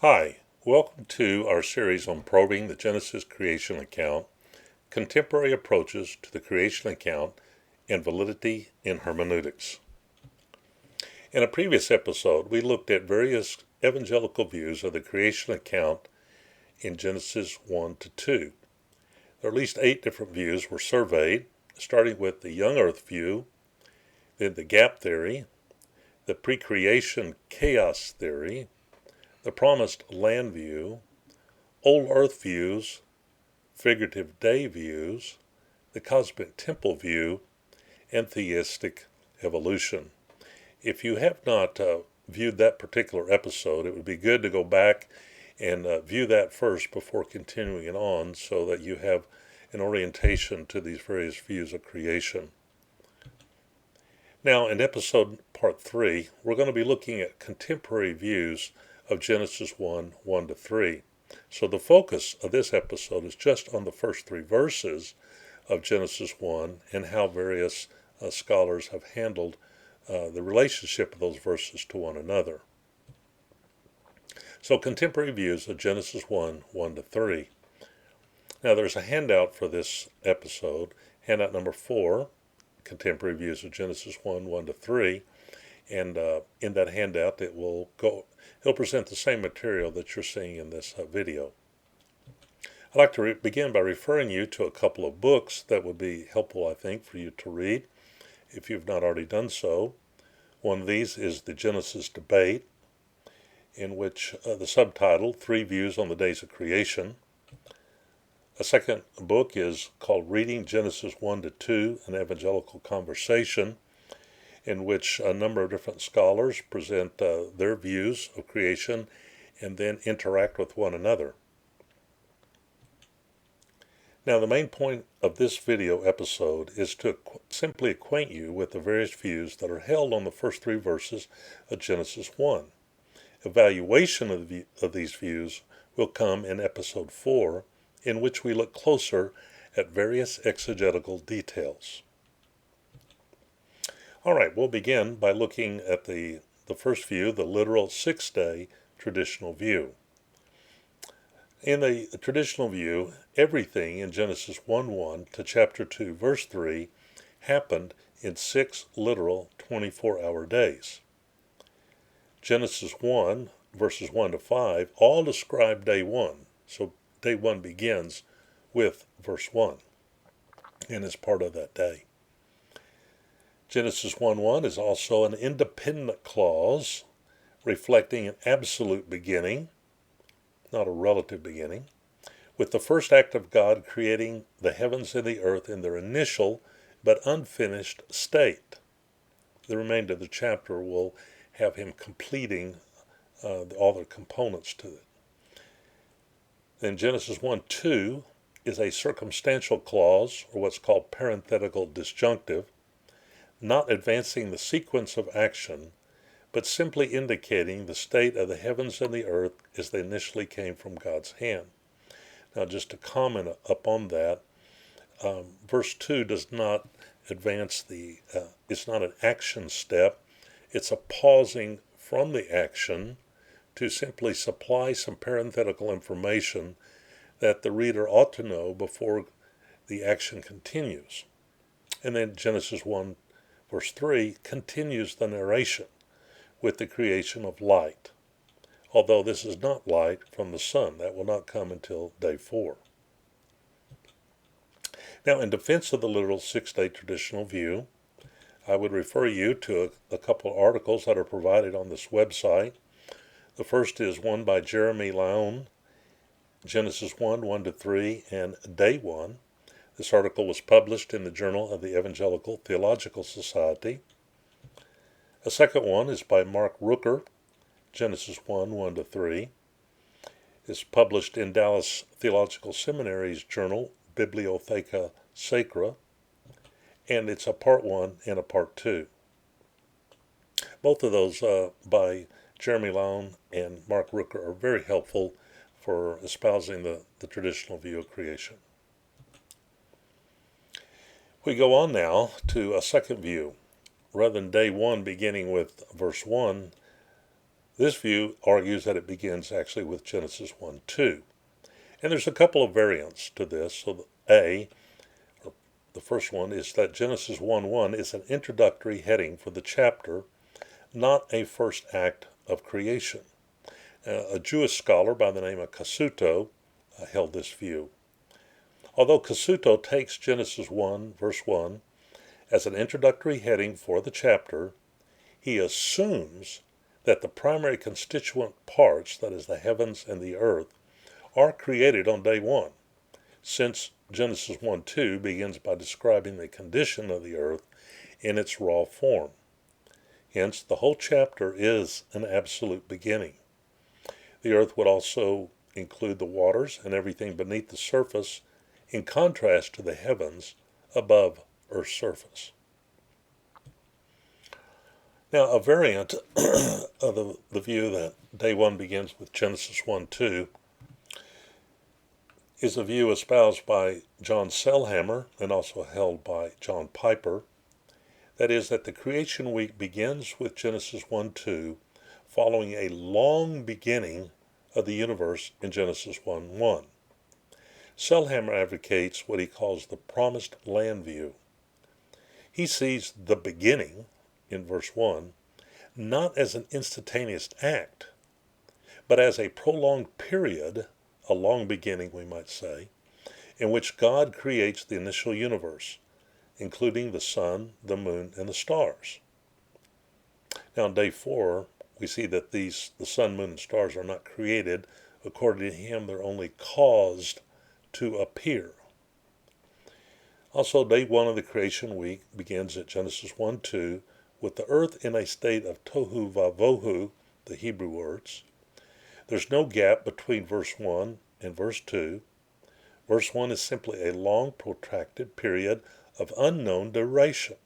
Hi, welcome to our series on probing the Genesis creation account, contemporary approaches to the creation account, and validity in hermeneutics. In a previous episode, we looked at various evangelical views of the creation account in Genesis 1 to 2. There are at least 8 different views were surveyed, starting with the young earth view, then the gap theory, the pre-creation chaos theory, the promised land view, old earth views, figurative day views, the cosmic temple view, and theistic evolution. If you have not viewed that particular episode, it would be good to go back and view that first before continuing it on so that you have an orientation to these various views of creation. Now, in episode part 3, we're going to be looking at contemporary views of Genesis 1, 1 to 3. So the focus of this episode is just on the first 3 verses of Genesis 1 and how various scholars have handled the relationship of those verses to one another. So contemporary views of Genesis 1, 1 to 3. Now there's a handout for this episode, handout number 4, contemporary views of Genesis 1, 1 to 3. And in that handout, it'll present the same material that you're seeing in this video. I'd like to begin by referring you to a couple of books that would be helpful, I think, for you to read if you've not already done so. One of these is The Genesis Debate, in which the subtitle, 3 Views on the Days of Creation. A second book is called Reading Genesis 1 to 2, An Evangelical Conversation, in which a number of different scholars present their views of creation and then interact with one another. Now, the main point of this video episode is to simply acquaint you with the various views that are held on the first 3 verses of Genesis 1. Evaluation of these views will come in episode 4, in which we look closer at various exegetical details. All right, we'll begin by looking at the first view, the literal 6-day traditional view. In the traditional view, everything in Genesis 1:1 to chapter 2, verse 3 happened in 6 literal 24-hour days. Genesis 1, verses 1 to 5, all describe day 1. So day 1 begins with verse 1 and is part of that day. Genesis 1:1 is also an independent clause reflecting an absolute beginning, not a relative beginning, with the first act of God creating the heavens and the earth in their initial but unfinished state. The remainder of the chapter will have him completing all the components to it. Then Genesis 1:2 is a circumstantial clause, or what's called parenthetical disjunctive, not advancing the sequence of action, but simply indicating the state of the heavens and the earth as they initially came from God's hand. Now, just to comment upon that, verse 2 does not advance it's not an action step. It's a pausing from the action to simply supply some parenthetical information that the reader ought to know before the action continues. And then Genesis 1 verse 3 continues the narration with the creation of light, although this is not light from the sun. That will not come until day 4. Now, in defense of the literal 6-day traditional view, I would refer you to a couple of articles that are provided on this website. The first is one by Jeremy Laon, Genesis 1, 1 to 3, and Day 1. This article was published in the Journal of the Evangelical Theological Society. A second one is by Mark Rooker, Genesis 1, 1 to 3. It's published in Dallas Theological Seminary's journal, Bibliotheca Sacra, and it's a part 1 and a part 2. Both of those by Jeremy Laon and Mark Rooker are very helpful for espousing the traditional view of creation. We go on now to a second view. Rather than day 1 beginning with verse 1, This view argues that it begins actually with Genesis 1:2. And there's a couple of variants to this. So the first one is that Genesis 1:1 is an introductory heading for the chapter, not a first act of creation. A Jewish scholar by the name of Cassuto held this view. Although Cassuto takes Genesis 1, verse 1 as an introductory heading for the chapter, he assumes that the primary constituent parts, that is, the heavens and the earth, are created on day one, since Genesis 1:2 begins by describing the condition of the earth in its raw form. Hence, the whole chapter is an absolute beginning. The earth would also include the waters and everything beneath the surface, in contrast to the heavens above Earth's surface. Now, a variant of the view that day one begins with Genesis 1:2 is a view espoused by John Sailhamer and also held by John Piper. That is, that the creation week begins with Genesis 1:2, following a long beginning of the universe in Genesis 1:1. Sailhamer advocates what he calls the promised land view. He sees the beginning, in verse 1, not as an instantaneous act, but as a prolonged period, a long beginning we might say, in which God creates the initial universe, including the sun, the moon, and the stars. Now on day 4, we see that the sun, moon, and stars are not created. According to him, they're only caused to appear. Also, day 1 of the creation week begins at Genesis 1:2 with the earth in a state of tohu vavohu, the Hebrew words. There's no gap between verse 1 and verse 2. Verse 1 is simply a long, protracted period of unknown duration.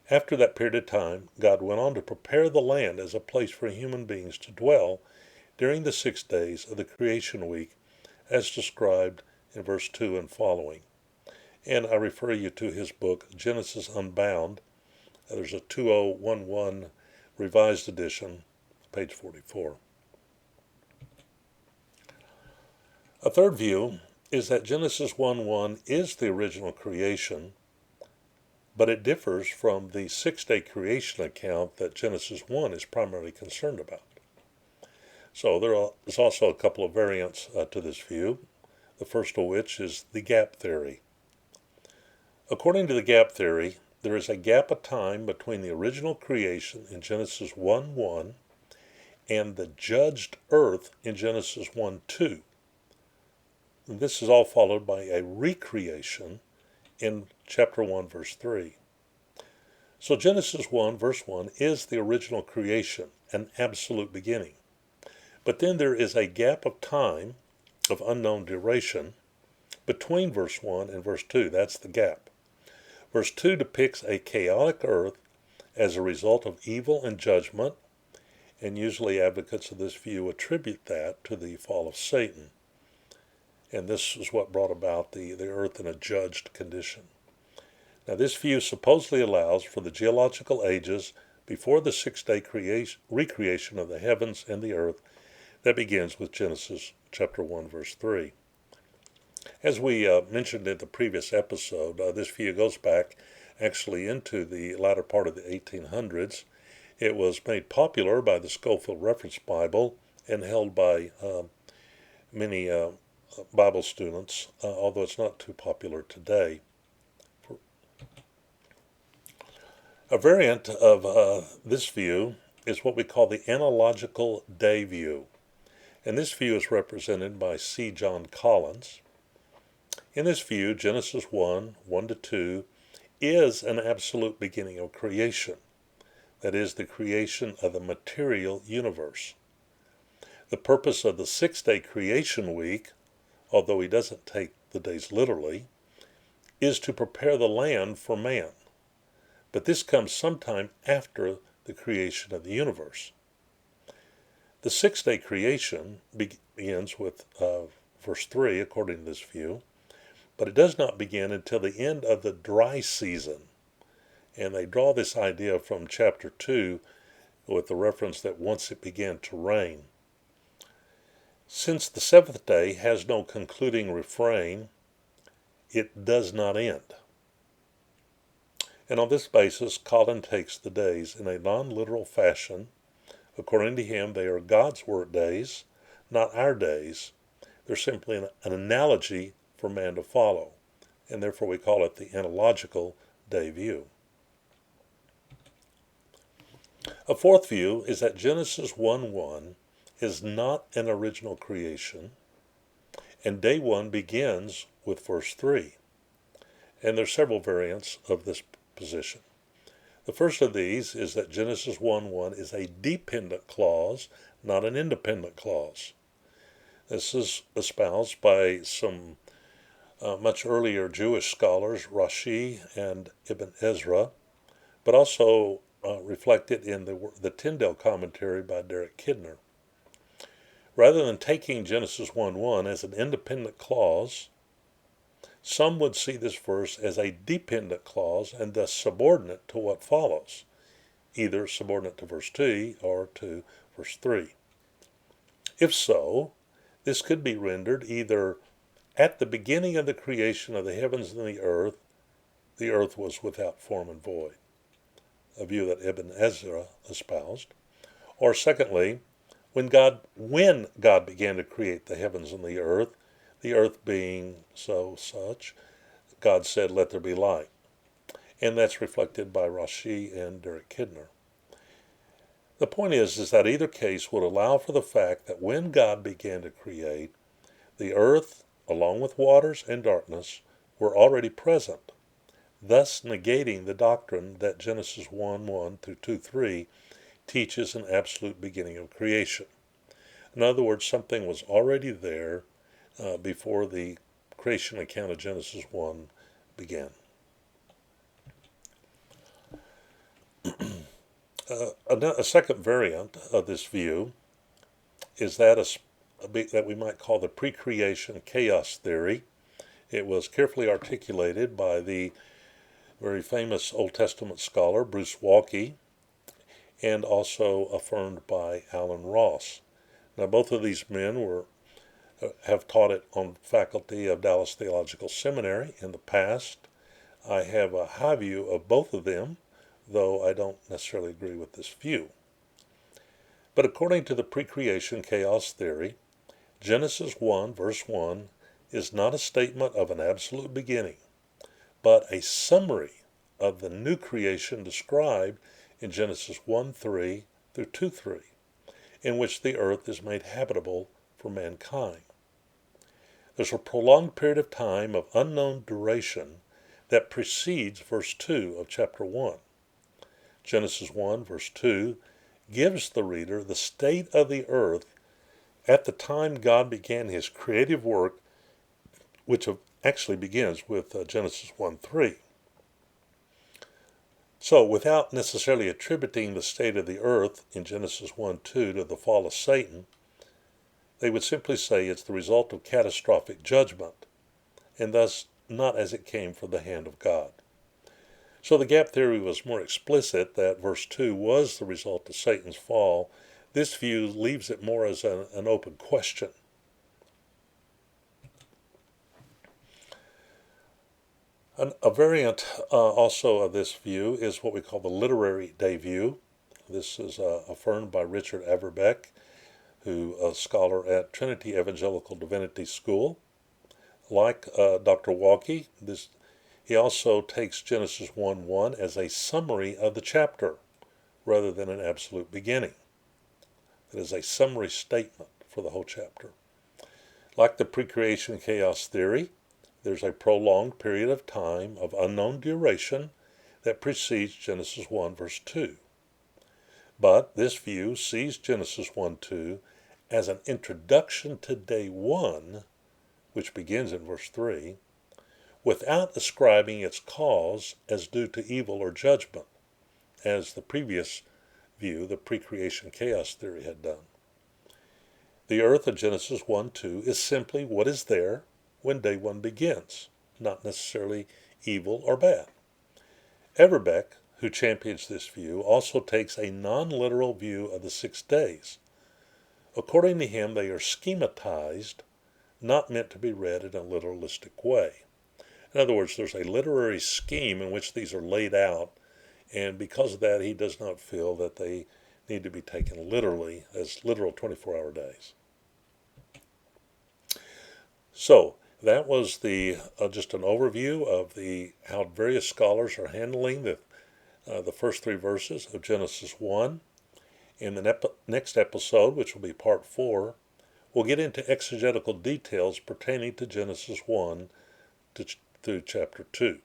After that period of time, God went on to prepare the land as a place for human beings to dwell during the 6 days of the creation week, as described in verse 2 and following. And I refer you to his book, Genesis Unbound. There's a 2011 revised edition, page 44. A third view is that Genesis 1:1 is the original creation, but it differs from the 6-day creation account that Genesis 1 is primarily concerned about. So there is also a couple of variants to this view, the first of which is the gap theory. According to the gap theory, there is a gap of time between the original creation in Genesis 1:1 and the judged earth in Genesis 1:2. This is all followed by a recreation in chapter 1, verse 3. So Genesis 1, verse 1 is the original creation, an absolute beginning. But then there is a gap of time of unknown duration between verse 1 and verse 2. That's the gap. Verse 2 depicts a chaotic earth as a result of evil and judgment, and usually advocates of this view attribute that to the fall of Satan. And this is what brought about the earth in a judged condition. Now this view supposedly allows for the geological ages before the 6-day recreation of the heavens and the earth that begins with Genesis chapter 1, verse 3. As we mentioned in the previous episode, this view goes back actually into the latter part of the 1800s. It was made popular by the Scofield Reference Bible and held by many Bible students, although it's not too popular today. A variant of this view is what we call the analogical day view, and this view is represented by C. John Collins. In this view, Genesis 1, 1-2, is an absolute beginning of creation, that is, the creation of the material universe. The purpose of the 6-day creation week, although he doesn't take the days literally, is to prepare the land for man. But this comes sometime after the creation of the universe. The 6-day creation begins with verse 3, according to this view, but it does not begin until the end of the dry season. And they draw this idea from chapter 2, with the reference that once it began to rain. Since the seventh day has no concluding refrain, it does not end. And on this basis, Colin takes the days in a non-literal fashion. According to him, they are God's word days, not our days. They're simply an analogy for man to follow, and therefore we call it the analogical day view. A fourth view is that Genesis 1:1 is not an original creation, and day 1 begins with verse 3. And there are several variants of this position. The first of these is that Genesis 1:1 is a dependent clause, not an independent clause. This is espoused by some much earlier Jewish scholars, Rashi and Ibn Ezra, but also reflected in the Tyndale commentary by Derek Kidner. Rather than taking Genesis 1:1 as an independent clause, some would see this verse as a dependent clause and thus subordinate to what follows, either subordinate to verse 2 or to verse 3. If so, this could be rendered either at the beginning of the creation of the heavens and the earth was without form and void, a view that Ibn Ezra espoused, or secondly, when God began to create the heavens and the earth being such, God said, "Let there be light." And that's reflected by Rashi and Derek Kidner. The point is that either case would allow for the fact that when God began to create, the earth, along with waters and darkness, were already present, thus negating the doctrine that Genesis 1:1 through 2:3 teaches an absolute beginning of creation. In other words, something was already there before the creation account of Genesis 1 began. A second variant of this view is that we might call the pre-creation chaos theory. It was carefully articulated by the very famous Old Testament scholar Bruce Waltke, and also affirmed by Alan Ross. Now, both of these men have taught it on faculty of Dallas Theological Seminary in the past. I have a high view of both of them, though I don't necessarily agree with this view. But according to the pre-creation chaos theory, Genesis 1 verse 1 is not a statement of an absolute beginning, but a summary of the new creation described in Genesis 1:3 through 2:3, in which the earth is made habitable for mankind. There's a prolonged period of time of unknown duration that precedes verse 2 of chapter 1. Genesis 1 verse 2 gives the reader the state of the earth at the time God began his creative work, which actually begins with Genesis 1:3. So, without necessarily attributing the state of the earth in Genesis 1:2 to the fall of Satan, they would simply say it's the result of catastrophic judgment, and thus not as it came from the hand of God. So the gap theory was more explicit that verse 2 was the result of Satan's fall. This view leaves it more as an open question. A variant also of this view is what we call the literary day view. This is affirmed by Richard Averbeck, who is a scholar at Trinity Evangelical Divinity School. Like Dr. Waltke, he also takes Genesis 1:1 as a summary of the chapter rather than an absolute beginning. It is a summary statement for the whole chapter. Like the pre-creation chaos theory, there's a prolonged period of time of unknown duration that precedes Genesis 1 verse 2. But this view sees Genesis 1:2 as an introduction to day 1, which begins in verse 3, without ascribing its cause as due to evil or judgment, as the previous view, the pre-creation chaos theory, had done. The earth of Genesis 1:2 is simply what is there when day 1 begins, not necessarily evil or bad. Everbeck who champions this view, also takes a non-literal view of the 6 days. According to him, they are schematized, not meant to be read in a literalistic way. In other words, there's a literary scheme in which these are laid out, and because of that, he does not feel that they need to be taken literally as literal 24-hour days. So that was just an overview of how various scholars are handling the first 3 verses of Genesis 1. In the next episode, which will be part 4, we'll get into exegetical details pertaining to Genesis 1 through chapter 2.